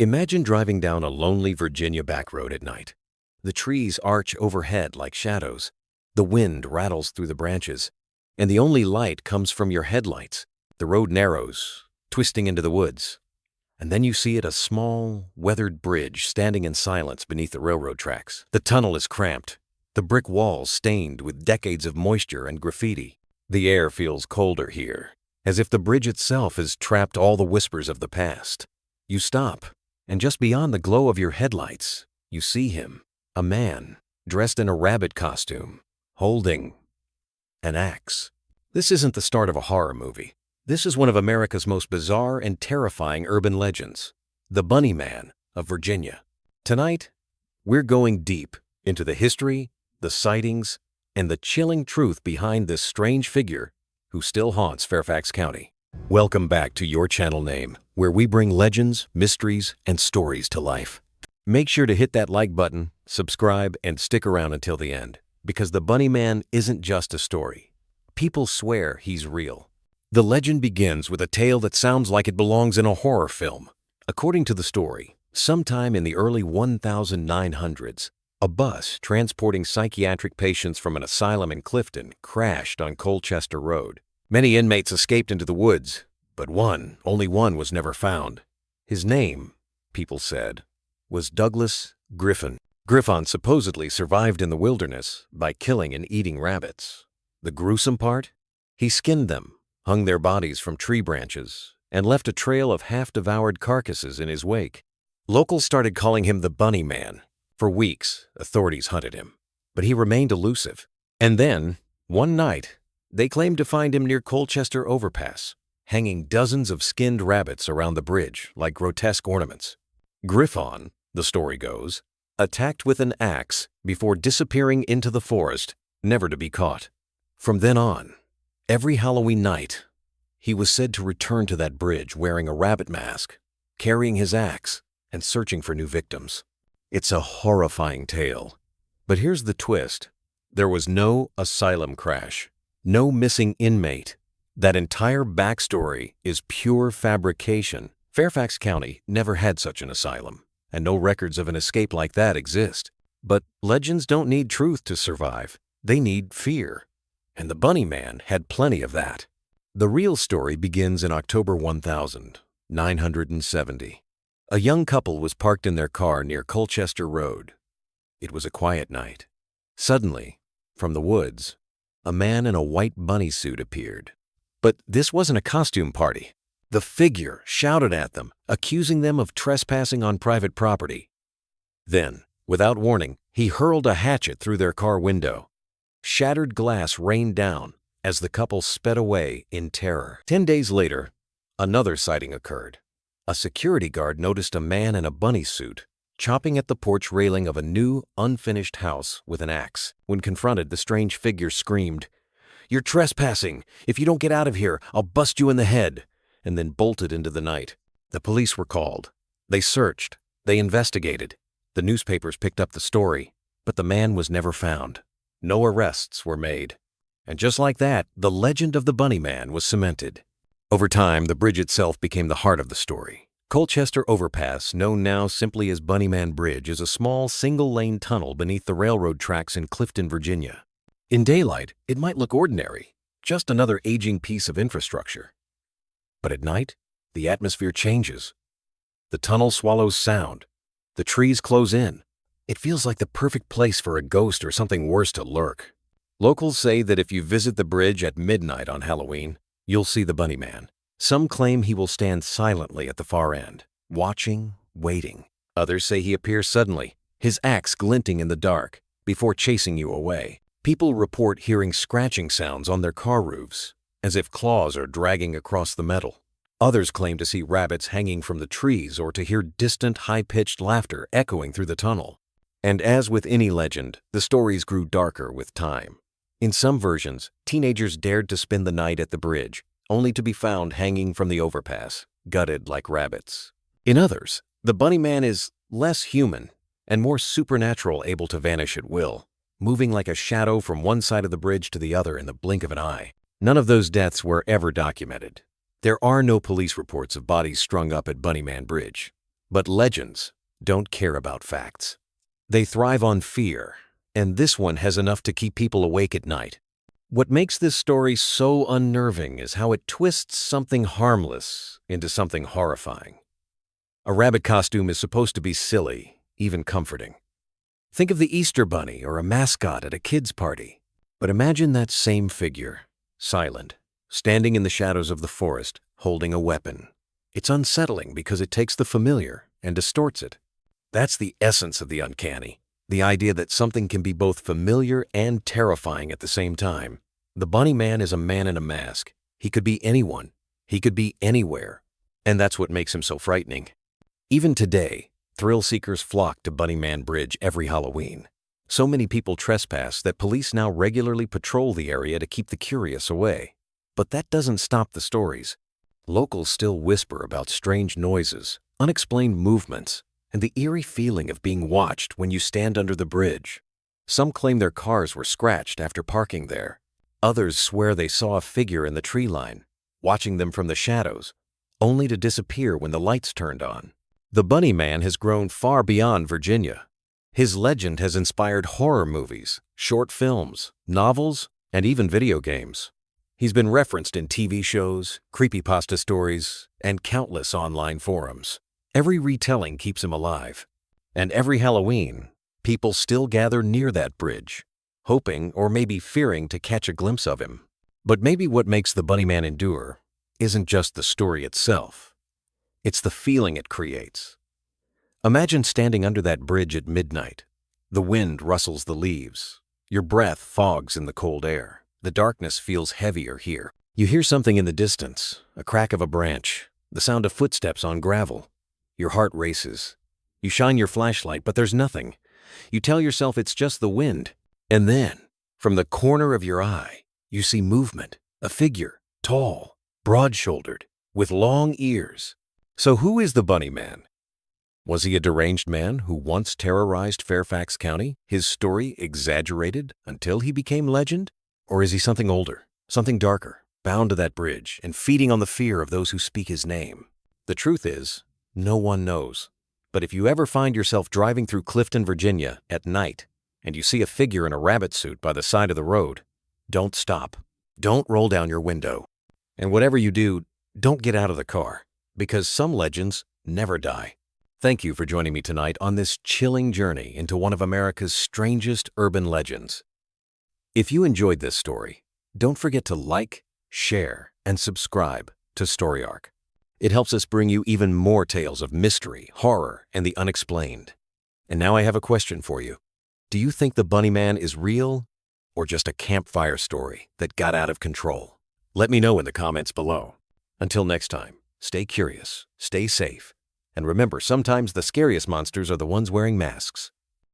Imagine driving down a lonely Virginia back road at night. The trees arch overhead like shadows. The wind rattles through the branches, and the only light comes from your headlights. The road narrows, twisting into the woods. And then you see it, a small, weathered bridge standing in silence beneath the railroad tracks. The tunnel is cramped, the brick walls stained with decades of moisture and graffiti. The air feels colder here, as if the bridge itself has trapped all the whispers of the past. You stop, and just beyond the glow of your headlights, you see him, a man, dressed in a rabbit costume, holding an axe. This isn't the start of a horror movie. This is one of America's most bizarre and terrifying urban legends, the Bunny Man of Virginia. Tonight, we're going deep into the history, the sightings, and the chilling truth behind this strange figure who still haunts Fairfax County. Welcome back to your channel name, where we bring legends, mysteries, and stories to life. Make sure to hit that like button, subscribe, and stick around until the end, because the Bunny Man isn't just a story. People swear he's real. The legend begins with a tale that sounds like it belongs in a horror film. According to the story, sometime in the early 1900s, a bus transporting psychiatric patients from an asylum in Clifton crashed on Colchester Road. Many inmates escaped into the woods, but only one was never found. His name, people said, was Douglas Griffin. Griffin supposedly survived in the wilderness by killing and eating rabbits. The gruesome part? He skinned them, hung their bodies from tree branches, and left a trail of half-devoured carcasses in his wake. Locals started calling him the Bunny Man. For weeks, authorities hunted him, but he remained elusive. And then, one night, they claimed to find him near Colchester Overpass, hanging dozens of skinned rabbits around the bridge like grotesque ornaments. Griffin, the story goes, attacked with an axe before disappearing into the forest, never to be caught. From then on, every Halloween night, he was said to return to that bridge wearing a rabbit mask, carrying his axe, and searching for new victims. It's a horrifying tale. But here's the twist. There was no asylum crash, no missing inmate. That entire backstory is pure fabrication. Fairfax County never had such an asylum, and no records of an escape like that exist. But legends don't need truth to survive. They need fear. And the Bunny Man had plenty of that. The real story begins in October 1970. A young couple was parked in their car near Colchester Road. It was a quiet night. Suddenly, from the woods, a man in a white bunny suit appeared. But this wasn't a costume party. The figure shouted at them, accusing them of trespassing on private property. Then, without warning, he hurled a hatchet through their car window. Shattered glass rained down as the couple sped away in terror. 10 days later, another sighting occurred. A security guard noticed a man in a bunny suit chopping at the porch railing of a new, unfinished house with an axe. When confronted, the strange figure screamed, "You're trespassing! If you don't get out of here, I'll bust you in the head!" and then bolted into the night. The police were called. They searched. They investigated. The newspapers picked up the story, but the man was never found. No arrests were made. And just like that, the legend of the Bunny Man was cemented. Over time, the bridge itself became the heart of the story. Colchester Overpass, known now simply as Bunny Man Bridge, is a small single-lane tunnel beneath the railroad tracks in Clifton, Virginia. In daylight, it might look ordinary, just another aging piece of infrastructure. But at night, the atmosphere changes. The tunnel swallows sound. The trees close in. It feels like the perfect place for a ghost or something worse to lurk. Locals say that if you visit the bridge at midnight on Halloween, you'll see the Bunny Man. Some claim he will stand silently at the far end, watching, waiting. Others say he appears suddenly, his axe glinting in the dark, before chasing you away. People report hearing scratching sounds on their car roofs, as if claws are dragging across the metal. Others claim to see rabbits hanging from the trees or to hear distant, high-pitched laughter echoing through the tunnel. And as with any legend, the stories grew darker with time. In some versions, teenagers dared to spend the night at the bridge, only to be found hanging from the overpass, gutted like rabbits. In others, the Bunny Man is less human and more supernatural, able to vanish at will, moving like a shadow from one side of the bridge to the other in the blink of an eye. None of those deaths were ever documented. There are no police reports of bodies strung up at Bunny Man Bridge. But legends don't care about facts. They thrive on fear, and this one has enough to keep people awake at night. What makes this story so unnerving is how it twists something harmless into something horrifying. A rabbit costume is supposed to be silly, even comforting. Think of the Easter Bunny or a mascot at a kid's party. But imagine that same figure, silent, standing in the shadows of the forest, holding a weapon. It's unsettling because it takes the familiar and distorts it. That's the essence of the uncanny, the idea that something can be both familiar and terrifying at the same time. The Bunny Man is a man in a mask. He could be anyone. He could be anywhere. And that's what makes him so frightening. Even today, thrill seekers flock to Bunny Man Bridge every Halloween. So many people trespass that police now regularly patrol the area to keep the curious away. But that doesn't stop the stories. Locals still whisper about strange noises, unexplained movements, and the eerie feeling of being watched when you stand under the bridge. Some claim their cars were scratched after parking there. Others swear they saw a figure in the tree line, watching them from the shadows, only to disappear when the lights turned on. The Bunny Man has grown far beyond Virginia. His legend has inspired horror movies, short films, novels, and even video games. He's been referenced in TV shows, creepypasta stories, and countless online forums. Every retelling keeps him alive. And every Halloween, people still gather near that bridge, hoping or maybe fearing to catch a glimpse of him. But maybe what makes the Bunny Man endure isn't just the story itself. It's the feeling it creates. Imagine standing under that bridge at midnight. The wind rustles the leaves. Your breath fogs in the cold air. The darkness feels heavier here. You hear something in the distance, a crack of a branch, the sound of footsteps on gravel. Your heart races. You shine your flashlight, but there's nothing. You tell yourself it's just the wind. And then, from the corner of your eye, you see movement, a figure, tall, broad-shouldered, with long ears. So who is the Bunny Man? Was he a deranged man who once terrorized Fairfax County, his story exaggerated until he became legend? Or is he something older, something darker, bound to that bridge and feeding on the fear of those who speak his name? The truth is, no one knows. But if you ever find yourself driving through Clifton, Virginia at night, and you see a figure in a rabbit suit by the side of the road, don't stop. Don't roll down your window. And whatever you do, don't get out of the car, because some legends never die. Thank you for joining me tonight on this chilling journey into one of America's strangest urban legends. If you enjoyed this story, don't forget to like, share, and subscribe to Story Arc. It helps us bring you even more tales of mystery, horror, and the unexplained. And now I have a question for you. Do you think the Bunny Man is real or just a campfire story that got out of control? Let me know in the comments below. Until next time, stay curious, stay safe, and remember, sometimes the scariest monsters are the ones wearing masks.